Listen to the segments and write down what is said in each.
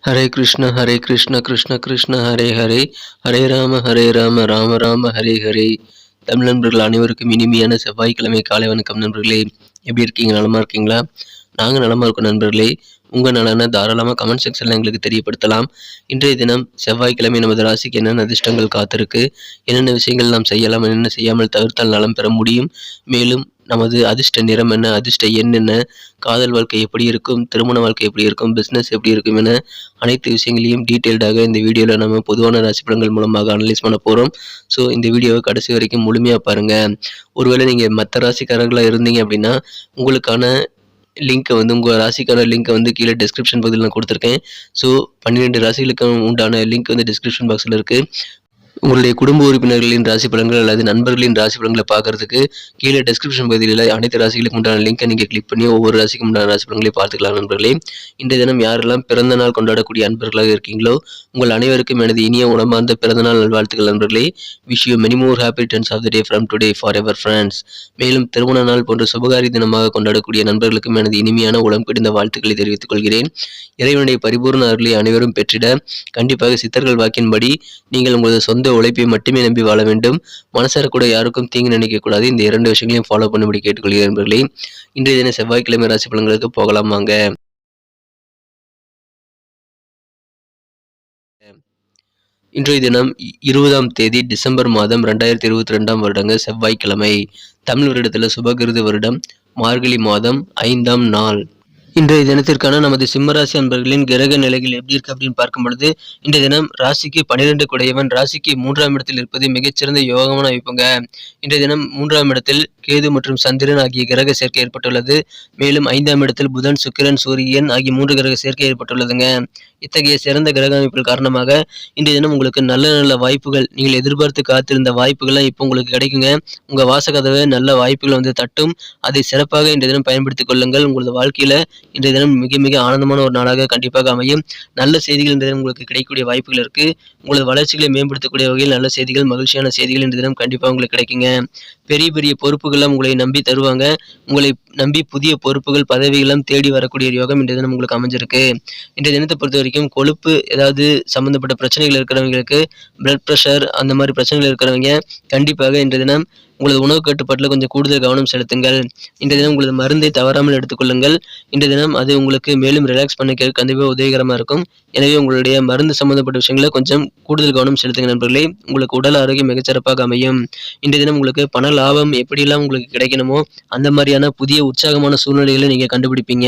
ஹரே கிருஷ்ண கிருஷ்ண கிருஷ்ண ஹரே ஹரே, ஹரே ராம ராம ராம ஹரே ஹரே. தமிழ் நண்பர்கள் அனைவருக்கும் இனிமையான செவ்வாய்க்கிழமை காலை வணக்கம் நண்பர்களே. எப்படி இருக்கீங்க? நலமா இருக்கீங்களா? நாங்கள் நலமா இருக்கோம் நண்பர்களே. உங்கள் நலனை தாராளமாக கமெண்ட் செக்ஷனில் எங்களுக்கு தெரியப்படுத்தலாம். இன்றைய தினம் செவ்வாய்க்கிழமை நமது ராசிக்கு என்னென்ன அதிர்ஷ்டங்கள் காத்திருக்கு, என்னென்ன விஷயங்கள் நாம் செய்யலாம், என்னென்ன செய்யாமல் தவிர்த்தால் நலம் பெற முடியும், மேலும் நமது அதிர்ஷ்ட நிறம் என்ன, அதிர்ஷ்ட எண் என்ன, காதல் வாழ்க்கை எப்படி இருக்கும், திருமண வாழ்க்கை எப்படி இருக்கும், பிஸ்னஸ் எப்படி இருக்கும் என அனைத்து விஷயங்களையும் டீட்டெயில்டாக இந்த வீடியோவில் நம்ம பொதுவான ராசி பலன்கள் மூலமாக அனலைஸ் பண்ண போகிறோம். ஸோ இந்த வீடியோவை கடைசி வரைக்கும் முழுமையாக பாருங்கள். ஒருவேளை நீங்கள் மற்ற ராசிக்காரர்களாக இருந்தீங்க அப்படின்னா உங்களுக்கான லிங்க்கை உங்கள் ராசிக்கான லிங்க்கை கீழே டிஸ்கிரிப்ஷன் பகுதியில் நான் கொடுத்துருக்கேன். ஸோ 12 ராசிகளுக்கு உண்டான லிங்க் டிஸ்கிரிப்ஷன் பாக்ஸில் இருக்குது. உங்களுடைய குடும்ப உறுப்பினர்களின் ராசி பலன்கள் அல்லது நண்பர்களின் ராசி பலன்களை பார்க்கறதுக்கு கீழே டிஸ்கிரிப்ஷன் பகுதியில் அனைத்து ராசிகளுக்கு உண்டான லிங்கை நீங்கள் கிளிக் பண்ணி ஒவ்வொரு ராசிக்கும் உண்டான ராசி பலன்களை பார்த்துக்கலாம் நண்பர்களே. இன்றைய தினம் யாரெல்லாம் பிறந்த நாள் கொண்டாடக்கூடிய அன்பர்களாக இருக்கீங்களோ உங்கள் அனைவருக்கும் எனது இனிய உணமார்ந்த பிறந்தநாள் நல்வாழ்த்துக்கள் நண்பர்களே. Wish you many more happy returns of the day from today for ever friends. மேலும் திருமண நாள் போன்ற சுபகாரி தினமாக கொண்டாடக்கூடிய நண்பர்களுக்கும் எனது இனிமையான உளம் கிடந்த வாழ்த்துக்களை தெரிவித்துக் கொள்கிறேன். இறைவனுடைய பரிபூர்ண அருளை அனைவரும் பெற்றிட கண்டிப்பாக சித்தர்கள் வாக்கின்படி நீங்கள் உங்களது சொந்த உழைப்பை மட்டுமே நம்பி வாழ வேண்டும். மனசார கூட யாருக்கும் தீங்கு நினைக்கக்கூடாது. இந்த 2 விஷயங்களையும் ஃபாலோ பண்ணும்படி கேட்டுக்கொள்கிறேன் நண்பர்களே. இன்றைய தின செவ்வாய்க்கிழமை ராசி பலன்களுக்கு போகலாம் வாங்க. இன்றைய தினம் 20ஆம் தேதி டிசம்பர் மாதம் 2022ஆம் வருடங்க செவ்வாய்க்கிழமை. தமிழ் வருடத்தில் சுபகிருது வருடம் மார்கழி மாதம் 5ஆம் நாள். இன்றைய தினத்திற்கான நமது சிம்மராசி அன்பர்களின் கிரக நிலைகள் எப்படி இருக்கு அப்படின்னு பார்க்கும் பொழுது இன்றைய தினம் ராசிக்கு 12 குடையவன் ராசிக்கு 3ஆம் இடத்தில் இருப்பது மிகச்சிறந்த யோகமான அமைப்புங்க. இன்றைய தினம் 3ஆம் இடத்தில் கேது மற்றும் சந்திரன் ஆகிய கிரக சேர்க்கை ஏற்பட்டுள்ளது. மேலும் 5ஆம் இடத்தில் புதன், சுக்கிரன், சூரியன் ஆகிய 3 கிரக சேர்க்கை ஏற்பட்டுள்ளதுங்க. இத்தகைய சிறந்த கிரக அமைப்புகள் காரணமாக இன்றைய தினம் உங்களுக்கு நல்ல நல்ல வாய்ப்புகள், நீங்கள் எதிர்பார்த்து காத்திருந்த வாய்ப்புகள்லாம் இப்போ உங்களுக்கு கிடைக்குங்க. உங்கள் வாசகதவை நல்ல வாய்ப்புகள் தட்டும். அதை சிறப்பாக இன்றைய தினம் பயன்படுத்திக் கொள்ளுங்கள். உங்களது வாழ்க்கையில் இன்றைய தினம் மிக மிக ஆனந்தமான ஒரு நாளாக கண்டிப்பாக அமையும். நல்ல செய்திகள் இன்றைய தினம் உங்களுக்கு கிடைக்கக்கூடிய வாய்ப்புகள் இருக்கு. உங்களது வளர்ச்சிகளை மேம்படுத்தக்கூடிய வகையில் நல்ல செய்திகள், மகிழ்ச்சியான செய்திகள் இன்றைய தினம் கண்டிப்பாக உங்களுக்கு கிடைக்குங்க. பெரிய பெரிய பொறுப்புகள்லாம் உங்களை நம்பி தருவாங்க. உங்களை நம்பி புதிய பொறுப்புகள், பதவிகள்லாம் தேடி வரக்கூடிய யோகம் இன்றைய தினம் உங்களுக்கு அமைஞ்சிருக்கு. இன்றைய தினத்தை பொறுத்த வரைக்கும் கொழுப்பு ஏதாவது சம்பந்தப்பட்ட பிரச்சனைகள் இருக்கிறவங்களுக்கு, பிளட் ப்ரெஷர் அந்த மாதிரி பிரச்சனைகள் இருக்கிறவங்க கண்டிப்பாக இன்றைய தினம் உங்களது உணவு கட்டுப்பாட்டில் கொஞ்சம் கூடுதல் கவனம் செலுத்துங்கள். இன்றைய தினம் உங்களது மருந்தை தவறாமல் எடுத்துக்கொள்ளுங்கள். இன்றைய தினம் அது உங்களுக்கு மேலும் ரிலாக்ஸ் பண்ணிக்க கண்டிப்பாக உதவிகரமாக இருக்கும். எனவே உங்களுடைய மருந்து சம்பந்தப்பட்ட விஷயங்களை கொஞ்சம் கூடுதல் கவனம் செலுத்துங்க நண்பர்களே. உங்களுக்கு உடல் ஆரோக்கியம் மிகச்சிறப்பாக அமையும். இன்றைய தினம் உங்களுக்கு பண லாபம் எப்படியெல்லாம் உங்களுக்கு கிடைக்கணுமோ அந்த மாதிரியான புதிய உற்சாகமான சூழ்நிலைகளை நீங்கள் கண்டுபிடிப்பீங்க.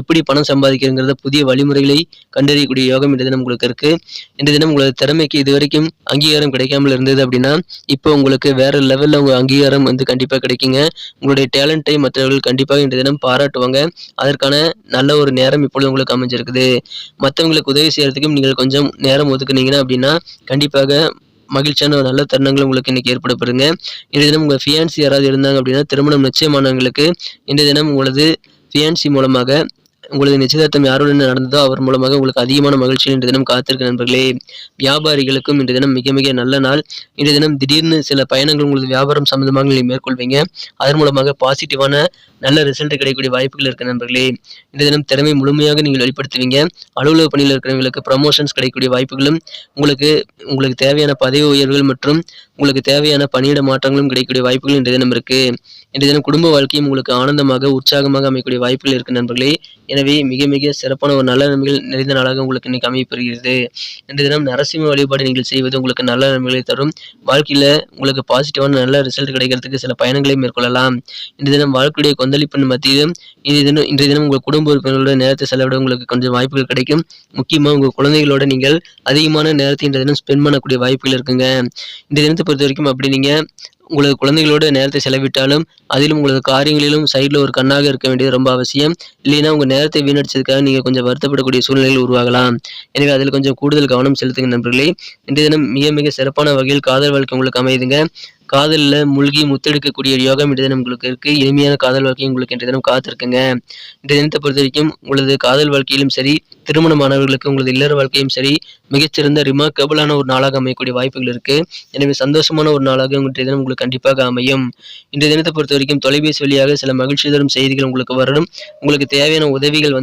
எப்படி பணம் சம்பாதிக்கிறங்கிறத புதிய வழிமுறைகளை கண்டறியக்கூடிய யோகம் இன்றைய தினம் உங்களுக்கு இருக்கு. இன்றைய தினம் உங்களது திறமைக்கு இதுவரைக்கும் அங்கீகாரம் கிடைக்காமல் இருந்தது அப்படின்னா இப்போ உங்களுக்கு வேற லெவலில் உங்கள் அங்கீகாரம் கண்டிப்பாக கிடைக்குங்க. உங்களுடைய டேலண்ட்டை மற்றவர்கள் கண்டிப்பாக இன்றைய தினம் பாராட்டுவாங்க. அதற்கான நல்ல ஒரு நேரம் இப்பொழுது உங்களுக்கு அமைஞ்சிருக்குது. மற்றவங்களுக்கு உதவி செய்யறதுக்கும் நீங்கள் கொஞ்சம் நேரம் ஒதுக்குனீங்கன்னா அப்படின்னா கண்டிப்பாக மகிழ்ச்சியான ஒரு நல்ல தருணங்கள் உங்களுக்கு இன்னைக்கு ஏற்படப்படுங்க. இன்றைய தினம் உங்கள் ஃபியான்சி யாராவது இருந்தாங்க அப்படின்னா திருமணம் நிச்சயமானவங்களுக்கு இன்றைய தினம் உங்களது ஃபியான்சி மூலமாக உங்களது நிச்சயதார்த்தம் யாருடன் நடந்ததோ அவர் மூலமாக உங்களுக்கு அதிகமான மகிழ்ச்சியில் இன்றைய தினம் காத்திருக்க நண்பர்களே. வியாபாரிகளுக்கும் இன்றைய தினம் மிக மிக நல்ல நாள். இன்றைய தினம் திடீர்னு சில பயணங்கள் உங்களது வியாபாரம் சம்பந்தமாக நீங்கள் மேற்கொள்வீங்க. அதன் மூலமாக பாசிட்டிவான நல்ல ரிசல்ட் கிடைக்கக்கூடிய வாய்ப்புகள் இருக்கு நண்பர்களே. இன்றைய தினம் திறமை முழுமையாக நீங்கள் வெளிப்படுத்துவீங்க. அலுவலக பணியில் இருக்கிறவங்களுக்கு ப்ரமோஷன்ஸ் கிடைக்கக்கூடிய வாய்ப்புகளும், உங்களுக்கு தேவையான பதவி உயர்வுகள் மற்றும் உங்களுக்கு தேவையான பணியிட மாற்றங்களும் கிடைக்கக்கூடிய வாய்ப்புகள் இன்றைய தினம் இருக்கு. இன்றைய தினம் குடும்ப வாழ்க்கையும் உங்களுக்கு ஆனந்தமாக உற்சாகமாக அமையக்கூடிய வாய்ப்புகள் இருக்கு நண்பர்களே. எனவே மிக மிக சிறப்பான ஒரு நல்ல நன்மைகள் நிறைந்த நாளாக உங்களுக்கு இன்னைக்கு அமையப்பெறுகிறது. இன்றைய தினம் நரசிம்ம வழிபாடு நீங்கள் செய்வது உங்களுக்கு நல்ல நன்மைகளை தரும். வாழ்க்கையில உங்களுக்கு பாசிட்டிவான நல்ல ரிசல்ட் கிடைக்கிறதுக்கு சில பயணங்களை மேற்கொள்ளலாம். இன்றைய தினம் வாழ்க்கையுடைய கொந்தளிப்பின் மத்தியிலும் இன்றைய தினம் உங்கள் குடும்ப உறுப்பினர்களோட நேரத்தை செலவிட உங்களுக்கு கொஞ்சம் வாய்ப்புகள் கிடைக்கும். முக்கியமாக உங்கள் குழந்தைகளோட நீங்கள் அதிகமான நேரத்தை இன்றைய தினம் ஸ்பெண்ட் பண்ணக்கூடிய வாய்ப்புகள் இருக்குங்க. இன்றைய தினத்தை பொறுத்த வரைக்கும் அப்படி நீங்கள் உங்களது குழந்தைகளோட நேரத்தை செலவிட்டாலும் அதிலும் உங்களது காரியங்களிலும் சைடில் ஒரு கண்ணாக இருக்க வேண்டியது ரொம்ப அவசியம். இல்லைன்னா உங்கள் நேரத்தை வீணடிச்சதுக்காக நீங்கள் கொஞ்சம் வருத்தப்படக்கூடிய சூழ்நிலைகள் உருவாகலாம். எனவே அதில் கொஞ்சம் கூடுதல் கவனம் செலுத்துங்க நண்பர்களே. இன்றைய தினம் மிக மிக சிறப்பான வகையில் காதல் வாழ்க்கை உங்களுக்கு அமையுதுங்க. காதலில் மூழ்கி முத்தெடுக்கக்கூடிய யோகம் இன்றைய தினம் உங்களுக்கு இருக்கு. இனிமையான காதல் வாழ்க்கை உங்களுக்கு இன்றைய தினம் காத்திருக்குங்க. இன்றைய தினத்தை பொறுத்த வரைக்கும் உங்களது காதல் வாழ்க்கையிலும் சரி, திருமணமானவர்களுக்கு உங்களது இல்லற வாழ்க்கையும் சரி மிகச்சிறந்த ரிமார்க்கபிளான ஒரு நாளாக அமையக்கூடிய வாய்ப்புகள் இருக்கு. எனவே சந்தோஷமான ஒரு நாளாக இன்றைய தினம் உங்களுக்கு கண்டிப்பாக அமையும். இன்றைய தினத்தை பொறுத்த வரைக்கும் தொலைபேசி வழியாக சில மகிழ்ச்சி தரும் செய்திகள் உங்களுக்கு வரும். உங்களுக்கு தேவையான உதவிகள்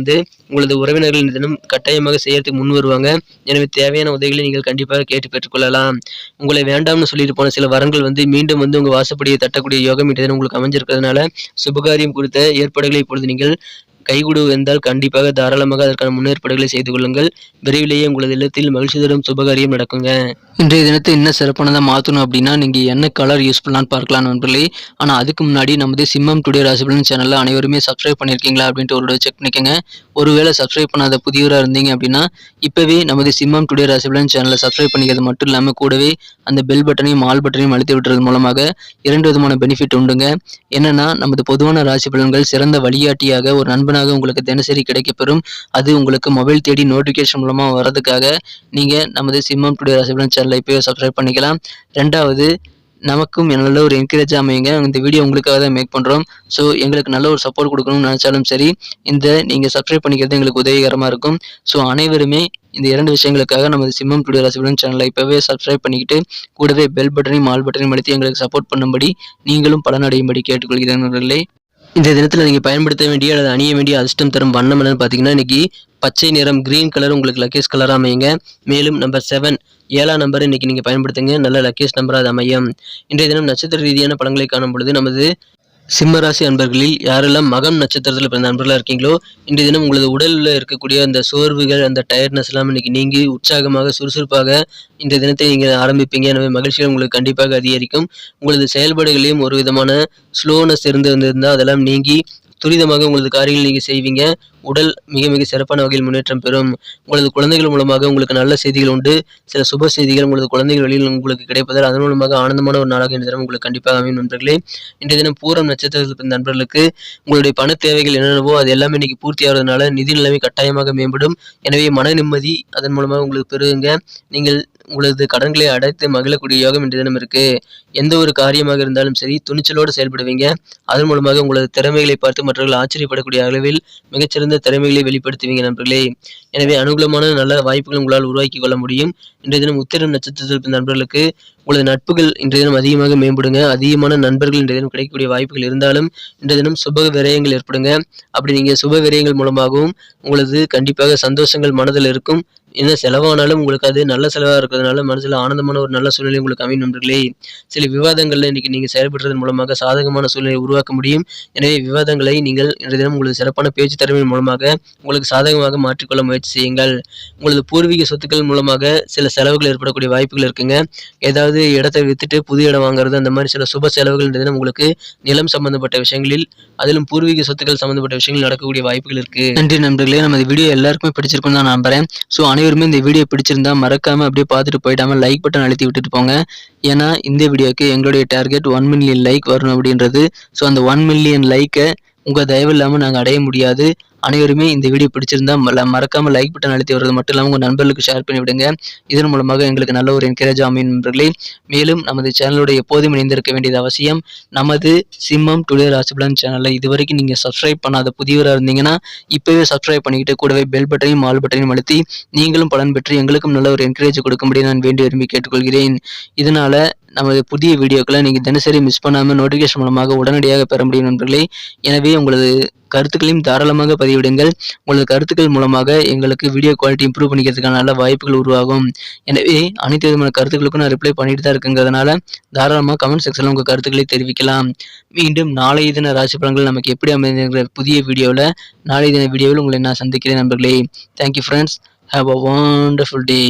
உங்களது உறவினர்கள் இந்த தினம் கட்டாயமாக செய்யறதுக்கு முன் வருவாங்க. எனவே தேவையான உதவிகளை நீங்கள் கண்டிப்பாக கேட்டு பெற்றுக்கொள்ளலாம். உங்களை வேண்டாம்னு சொல்லிட்டு போன சில வரங்கள் மீண்டும் உங்க வாசப்படியை தட்டக்கூடிய யோகம் இன்றைய தினம் உங்களுக்கு அமைஞ்சிருக்கிறதுனால சுபகாரியம் குறித்த ஏற்பாடுகளை இப்பொழுது நீங்கள் கைகூடு வந்தால் கண்டிப்பாக தாராளமாக அதற்கான முன்னேற்பாடுகளை செய்து கொள்ளுங்கள். விரைவிலேயே உங்களது இல்லத்தில் மகிழ்ச்சி தரும் சுபகாரியம் நடக்குங்க. இன்றைய தினத்தை இன்னும் சிறப்பானதாக மாற்றணும் அப்படின்னா நீங்கள் என்ன கலர் யூஸ் பண்ணலான்னு பார்க்கலாம் நண்பர்களே. ஆனால் அதுக்கு முன்னாடி நமது சிம்மம் டுடே ராசிபலன் சேனலில் அனைவருமே சப்ஸ்கிரைப் பண்ணியிருக்கீங்களா அப்படின்ட்டு ஒரு செக் பண்ணிக்கோங்க. ஒருவேளை சப்ஸ்கிரைப் பண்ணாத புதியவராக இருந்தீங்க அப்படின்னா இப்போவே நமது சிம்மம் டுடே ராசிபலன் சேனலை சப்ஸ்கிரைப் பண்ணிக்கிறது மட்டும் இல்லாமல் கூடவே அந்த பெல் பட்டனையும் ஆல் பட்டனையும் அழுத்தி விட்டுறது மூலமாக 2 விதமான பெனிஃபிட் உண்டுங்க. என்னன்னா நமது பொதுவான ராசி பலன்கள் சிறந்த வழிகாட்டியாக ஒரு நண்பனாக உங்களுக்கு தினசரி கிடைக்கப்பெறும். அது உங்களுக்கு மொபைல் தேடி நோட்டிஃபிகேஷன் மூலமா வரதுக்காக நீங்க நமது சிம்மம் டுடே ராசிபலன் சேனலை இப்போவே சப்ஸ்கிரைப் பண்ணிக்கலாம். 2வது நமக்கும் நல்ல ஒரு என்கரேஜ் அமையுங்க. இந்த வீடியோ உங்களுக்காக தான் மேக் பண்ணுறோம். ஸோ எங்களுக்கு நல்ல ஒரு சப்போர்ட் கொடுக்கணும்னு நினச்சாலும் சரி நீங்கள் சப்ஸ்கிரைப் பண்ணிக்கிறது எங்களுக்கு உதவிகரமாக இருக்கும். ஸோ அனைவருமே இந்த 2 விஷயங்களுக்காக நமது சிம்மம் டுடே ராசிபலன் சேனலை இப்போவே சப்ஸ்கிரைப் பண்ணிக்கிட்டு கூடவே பெல் பட்டனையும் ஆல் பட்டனையும் அழுத்தி எங்களுக்கு சப்போர்ட் பண்ணும்படி நீங்களும் பலனடையும்படி கேட்டுக்கொள்கிறேன். இந்த தினத்தில் நீங்கள் பயன்படுத்த வேண்டிய அல்லது அணிய வேண்டிய அதிர்ஷ்டம் தரும் வண்ணம் என்னன்னு பார்த்தீங்கன்னா இன்னைக்கு பச்சை நிறம் கிரீன் கலர் உங்களுக்கு லக்கேஜ் கலராக அமையுங்க. மேலும் நம்பர் 7 7ஆம் நம்பர் இன்னைக்கு நீங்கள் பயன்படுத்துங்க. நல்ல லக்கேஜ் நம்பராக அது அமையும். இன்றைய தினம் நட்சத்திர ரீதியான பலன்களை காணும் பொழுது நமது சிம்மராசி அன்பர்களில் யாரெல்லாம் மகம் நட்சத்திரத்தில் பிறந்த நண்பர்களாக இருக்கீங்களோ இன்றைய தினம் உங்களது உடலில் இருக்கக்கூடிய அந்த சோர்வுகள் அந்த டயர்ட்னஸ் எல்லாம் இன்னைக்கு நீங்கி உற்சாகமாக சுறுசுறுப்பாக இன்றைய தினத்தை நீங்கள் ஆரம்பிப்பீங்க. எனவே மகிழ்ச்சிகள் உங்களுக்கு கண்டிப்பாக அதிகரிக்கும். உங்களது செயல்பாடுகளையும் ஒரு விதமான ஸ்லோனஸ் இருந்திருந்தால் அதெல்லாம் நீங்கி துரிதமாக உங்களது காரியங்கள் நீங்கள் செய்வீங்க. உடல் மிக மிக சிறப்பான வகையில் முன்னேற்றம் பெறும். உங்களது குழந்தைகள் மூலமாக உங்களுக்கு நல்ல செய்திகள் உண்டு. சில சுப செய்திகள் உங்களது குழந்தைகள் வழியில் உங்களுக்கு கிடைப்பதால் அதன் மூலமாக ஆனந்தமான ஒரு நாளாக இந்த தினம் உங்களுக்கு கண்டிப்பாக அமையும் நண்பர்களே. இன்றைய தினம் பூரம் நட்சத்திரத்தில் நண்பர்களுக்கு உங்களுடைய பண தேவைகள் என்னென்னவோ அது எல்லாமே இன்னைக்கு பூர்த்தி ஆகிறதுனால நிதி நிலைமை கட்டாயமாக மேம்படும். எனவே மன நிம்மதி அதன் மூலமாக உங்களுக்கு பெறுங்க. நீங்கள் உங்களது கடன்களை அடைத்து மகிழக்கூடிய யோகம் இன்றைய தினம் இருக்கு. எந்த ஒரு காரியமாக இருந்தாலும் சரி துணிச்சலோடு செயல்படுவீங்க. அதன் மூலமாக உங்களது திறமைகளை பார்த்து மற்றவர்கள் ஆச்சரியப்படக்கூடிய அளவில் மிகச்சிறந்த திறமைகளை வெளிப்படுத்துவீங்க நண்பர்களே. எனவே அனுகூலமான நல்ல வாய்ப்புகள் உங்களால் உருவாக்கி கொள்ள முடியும். இன்றைய தினம் உத்திரம் நட்சத்திரத்தில் நண்பர்களுக்கு உங்களது நட்புகள் இன்றைய தினம் அதிகமாக மேம்படுங்க. அதிகமான நண்பர்கள் இன்றைய தினம் கிடைக்கக்கூடிய வாய்ப்புகள் இருந்தாலும் இன்றைய தினம் சுப விரயங்கள் ஏற்படுங்க. அப்படி நீங்கள் சுப விரயங்கள் மூலமாகவும் உங்களது கண்டிப்பாக சந்தோஷங்கள் மனதில் இருக்கும். என்ன செலவானாலும் உங்களுக்கு அது நல்ல செலவாக இருக்கிறதுனால மனசில் ஆனந்தமான ஒரு நல்ல சூழ்நிலை உங்களுக்கு அமையும் நண்பர்களே. சில விவாதங்களில் இன்னைக்கு நீங்கள் செயல்படுறதன் மூலமாக சாதகமான சூழ்நிலையை உருவாக்க முடியும். எனவே விவாதங்களை நீங்கள் இன்றைய தினம் உங்களது சிறப்பான பேச்சு திறமையின் மூலமாக உங்களுக்கு சாதகமாக மாற்றிக்கொள்ள முயற்சி செய்யுங்கள். உங்களது பூர்வீக சொத்துக்கள் மூலமாக சில செலவுகள் ஏற்படக்கூடிய வாய்ப்புகள் இருக்குங்க. ஏதாவது இடத்தை வித்துட்டு புது இடம் வாங்குறது அந்த மாதிரி சில சுப செலவுகள் இன்றைய தினம் உங்களுக்கு நிலம் சம்பந்தப்பட்ட விஷயங்களில் அதிலும் பூர்வீக சொத்துக்கள் சம்பந்தப்பட்ட விஷயங்கள் நடக்கக்கூடிய வாய்ப்புகள் இருக்கு. நன்றி நண்பர்களே. நம்ம இந்த வீடியோ எல்லாருக்குமே பிடிச்சிருக்குன்னு தான் நம்புறேன். ஸோ அனைவருமே இந்த வீடியோ பிடிச்சிருந்தா மறக்காம அப்படியே பார்த்துட்டு போயிடாம லைக் பட்டன் அழுத்தி விட்டுட்டு போங்க. ஏன்னா இந்த வீடியோக்கு எங்களுடைய டார்கெட் 1 மில்லியன் லைக் வரணும் அப்படின்றது. ஸோ அந்த 1 மில்லியன் லைக்கை உங்கள் தயவு இல்லாமல் நாங்கள் அடைய முடியாது. அனைவருமே இந்த வீடியோ பிடிச்சிருந்தா மறக்காம லைக் பட்டன் அழுத்தி வர்றது மட்டும் இல்லாமல் உங்கள் நண்பர்களுக்கு ஷேர் பண்ணி விடுங்க. இதன் மூலமாக எங்களுக்கு நல்ல ஒரு என்கரேஜ் அமையும் நண்பர்களே. மேலும் நமது சேனலோட எப்போதும் இணைந்திருக்க வேண்டியது அவசியம். நமது சிம்மம் டுடே ராசிபலன் சேனலை இதுவரைக்கும் நீங்கள் சப்ஸ்கிரைப் பண்ணாத புதியவராக இருந்தீங்கன்னா இப்போவே சப்ஸ்கிரைப் பண்ணிக்கிட்டு கூடவே பெல் பட்டனையும் ஆல் பட்டனையும் அழுத்தி நீங்களும் பலன் பெற்று எங்களுக்கும் நல்ல ஒரு என்கரேஜ் கொடுக்கும்படி நான் வேண்டி விரும்பி கேட்டுக்கொள்கிறேன். இதனால நமது புதிய வீடியோக்களை நீங்கள் தினசரி மிஸ் பண்ணாமல் நோட்டிஃபிகேஷன் மூலமாக உடனடியாக பெற முடியும் நண்பர்களே. எனவே உங்களது கருத்துக்களையும் தாராளமாக பதிவிடுங்கள். உங்களது கருத்துக்கள் மூலமாக எங்களுக்கு வீடியோ குவாலிட்டி இம்ப்ரூவ் பண்ணிக்கிறதுக்கான நல்ல வாய்ப்புகள் உருவாகும். எனவே அனைத்து விதமான கருத்துக்களுக்கும் நான் ரிப்ளை பண்ணிட்டு தான் இருக்குங்கிறதுனால தாராளமாக கமெண்ட் செக்ஷனில் உங்கள் கருத்துக்களை தெரிவிக்கலாம். மீண்டும் நாளைய தின ராசி பலன்கள் நமக்கு எப்படி அமைந்திருக்கிற புதிய வீடியோவில் நாளைய தின வீடியோவில் உங்களை நான் சந்திக்கிறேன் நண்பர்களே. Thank you friends. Have a wonderful day.